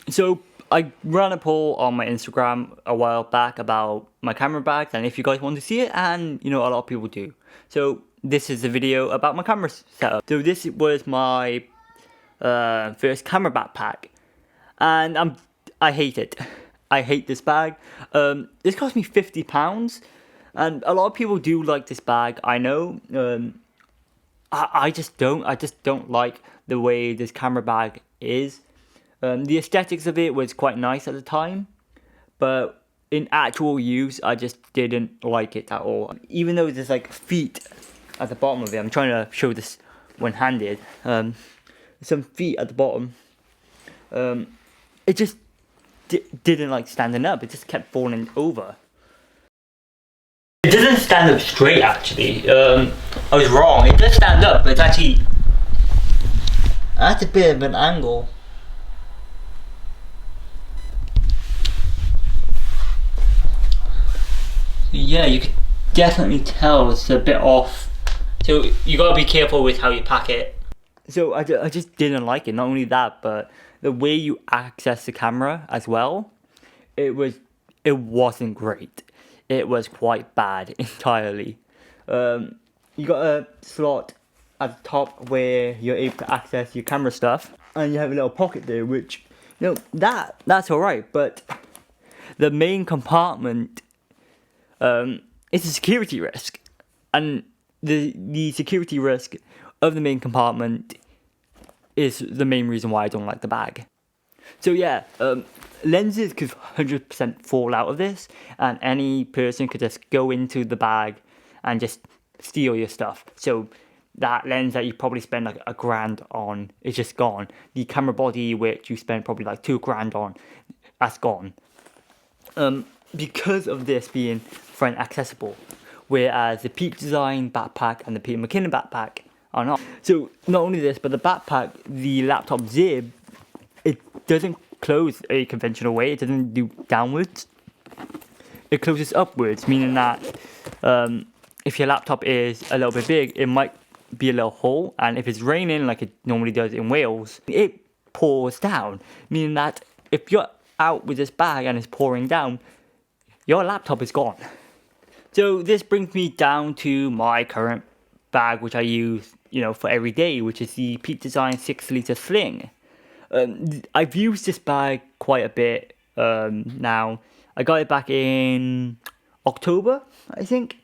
So I ran a poll on my Instagram a while back about my camera bags and if you guys want to see it, and a lot of people do. So this is a video about my camera setup. So this was my first camera backpack, and I hate it. I hate this bag. This cost me £50, and a lot of people do like this bag. I know. I just don't. I just don't like the way this camera bag is. The aesthetics of it was quite nice at the time, but in actual use, I just didn't like it at all. Even though there's like feet at the bottom of it, I'm trying to show this one-handed. Some feet at the bottom. It just didn't like standing up. It just kept falling over. It doesn't stand up straight actually. I was wrong. It does stand up, but it's actually at a bit of an angle. Yeah, you could definitely tell it's a bit off. So you gotta be careful with how you pack it. So I just didn't like it. Not only that, but the way you access the camera as well, it wasn't great. It was quite bad entirely. You got a slot at the top where you're able to access your camera stuff, and you have a little pocket there, which that's alright. But the main compartment, it's a security risk, and the security risk of the main compartment is the main reason why I don't like the bag. So yeah, lenses could 100% fall out of this, and any person could just go into the bag and just steal your stuff. So that lens that you probably spend like £1,000 on is just gone. The camera body, which you spend probably like £2,000 on, that's gone. Because of this being front accessible, whereas the Peak Design backpack and the Peter McKinnon backpack are not. So not only this, but the backpack, the laptop zip, it doesn't close a conventional way. It doesn't do downwards. It closes upwards, meaning that if your laptop is a little bit big, it might be a little hole, and if it's raining like it normally does in Wales, it pours down, meaning that if you're out with this bag and it's pouring down, your laptop is gone. So this brings me down to my current bag, which I use, for every day, which is the Peak Design 6-litre sling. I've used this bag quite a bit now. I got it back in October, I think.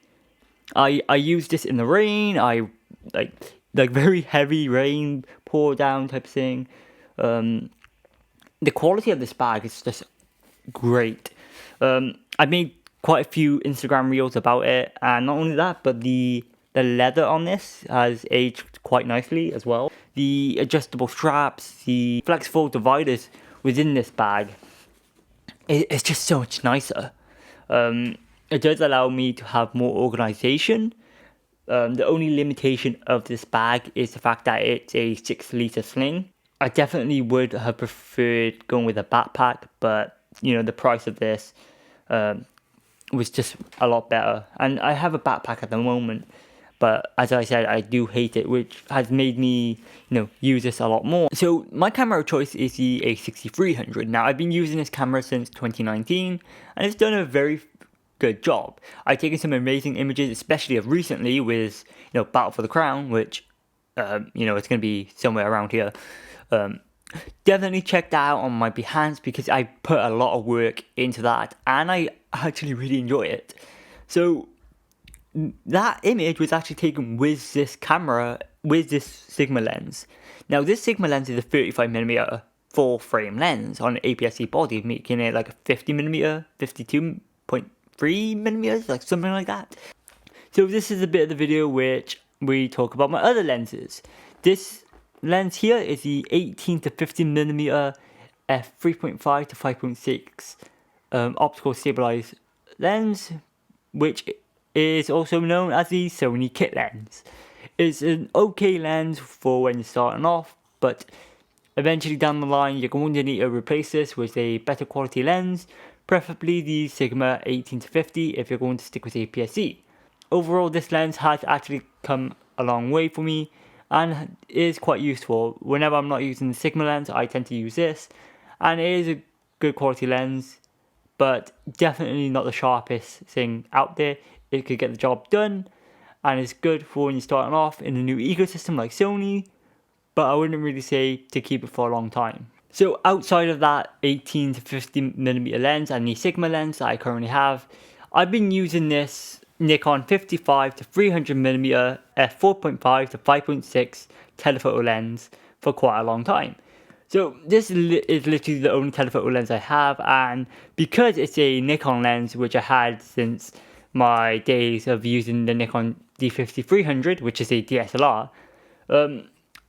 I used this in the rain. I like very heavy rain pour down type of thing. The quality of this bag is just great. I made quite a few Instagram reels about it, and not only that, but the leather on this has aged quite nicely as well. The adjustable straps, the flexible dividers within this bag, it's just so much nicer. It does allow me to have more organization. The only limitation of this bag is the fact that it's a 6-litre sling. I definitely would have preferred going with a backpack, but the price of this was just a lot better. And I have a backpack at the moment, but as I said, I do hate it, which has made me use this a lot more. So my camera of choice is the A6300. Now I've been using this camera since 2019, and it's done a very good job. I've taken some amazing images, especially of recently with Battle for the Crown, which it's going to be somewhere around here. Definitely check that out on my Behance, because I put a lot of work into that and I actually really enjoy it. So that image was actually taken with this camera, with this Sigma lens. Now this Sigma lens is a 35mm full frame lens on an APS-C body, making it like a 50mm, 52.3mm, like something like that. So this is a bit of the video which we talk about my other lenses. This lens here is the 18 to 50mm f3.5 to 5.6 optical stabilized lens, which is also known as the Sony kit lens. It's an okay lens for when you're starting off, but eventually down the line you're going to need to replace this with a better quality lens, preferably the Sigma 18 to 50 if you're going to stick with APS-C. Overall, this lens has actually come a long way for me and is quite useful. Whenever I'm not using the Sigma lens, I tend to use this, and it is a good quality lens, but definitely not the sharpest thing out there. It could get the job done, and it's good for when you're starting off in a new ecosystem like Sony, but I wouldn't really say to keep it for a long time. So outside of that 18 to 50mm lens and the Sigma lens that I currently have, I've been using this Nikon 55 to 300mm f4.5 to 5.6 telephoto lens for quite a long time. So this is literally the only telephoto lens I have, and because it's a Nikon lens which I had since my days of using the Nikon D50-300, which is a DSLR,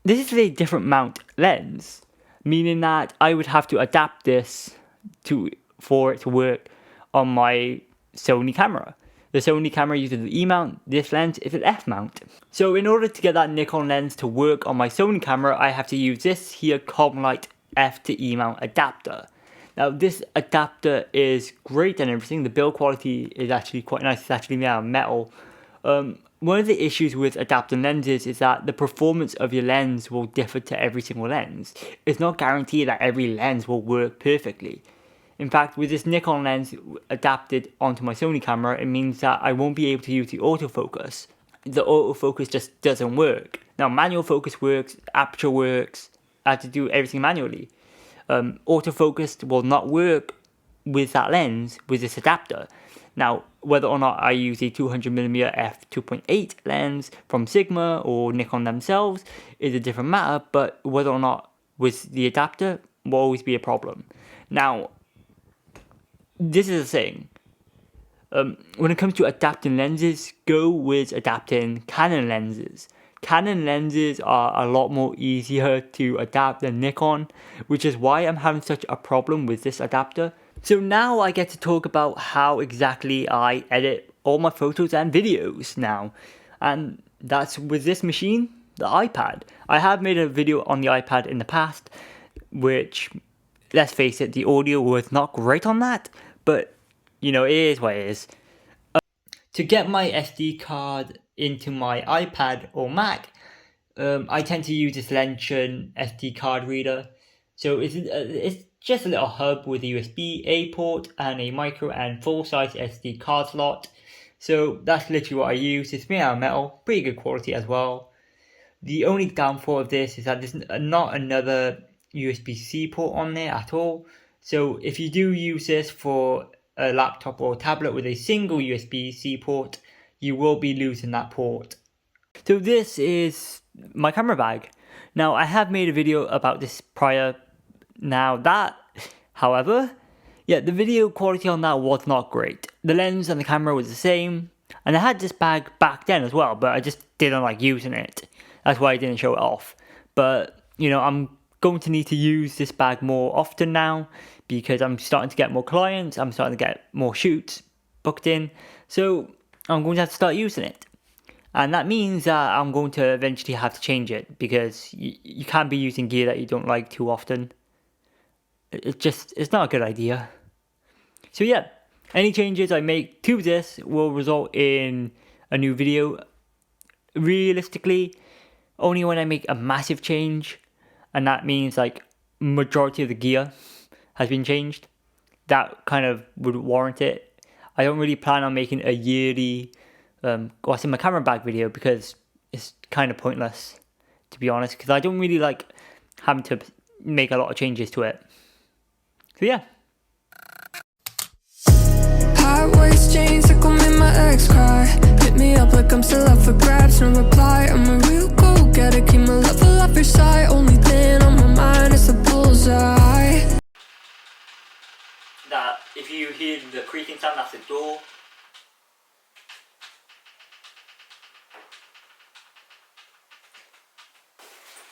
this is a different mount lens, meaning that I would have to adapt this for it to work on my Sony camera. The Sony camera uses the E mount, this lens is an F mount. So in order to get that Nikon lens to work on my Sony camera, I have to use this here Carbonite F to E mount adapter. Now this adapter is great and everything, the build quality is actually quite nice, it's actually made out of metal. One of the issues with adapting lenses is that the performance of your lens will differ to every single lens. It's not guaranteed that every lens will work perfectly. In fact, with this Nikon lens adapted onto my Sony camera, it means that I won't be able to use the autofocus. The autofocus just doesn't work. Now, manual focus works, aperture works, I have to do everything manually. Autofocus will not work with that lens, with this adapter. Now, whether or not I use a 200mm f2.8 lens from Sigma or Nikon themselves is a different matter, but whether or not with the adapter will always be a problem. Now, this is the thing. When it comes to adapting lenses, go with adapting Canon lenses. Canon lenses are a lot more easier to adapt than Nikon, which is why I'm having such a problem with this adapter. So now I get to talk about how exactly I edit all my photos and videos now. And that's with this machine, the iPad. I have made a video on the iPad in the past, which, let's face it, the audio was not great on that, but you know, it is what it is. To get my SD card into my iPad or Mac, I tend to use this Lention SD card reader. So it's just a little hub with a USB-A port and a micro and full-size SD card slot. So that's literally what I use. It's made out of metal, pretty good quality as well. The only downfall of this is that there's not another USB-C port on there at all. So if you do use this for a laptop or tablet with a single USB-C port, you will be losing that port. So this is my camera bag. Now I have made a video about this prior. Now that, however, yeah, the video quality on that was not great. The lens and the camera was the same, and I had this bag back then as well, but I just didn't like using it. That's why I didn't show it off. But, you know, I'm going to need to use this bag more often now because I'm starting to get more clients, I'm starting to get more shoots booked in, so I'm going to have to start using it. And that means that I'm going to eventually have to change it because you can't be using gear that you don't like too often. It's not a good idea. So yeah, any changes I make to this will result in a new video. Realistically, only when I make a massive change, and that means like majority of the gear has been changed, that kind of would warrant it. I don't really plan on making a yearly what's in my camera bag video because it's kind of pointless, to be honest, because I don't really like having to make a lot of changes to it. So yeah. High waist jeans that gon' make my ex cry. Hit me up like I'm still up for grabs, no reply. I'm a real go-getter, keep my love alive your side. Only thing on my mind is the bullseye. That if you hear the creaking sound, that's the door.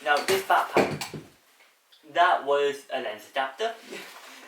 Now this backpack, that was a lens adapter.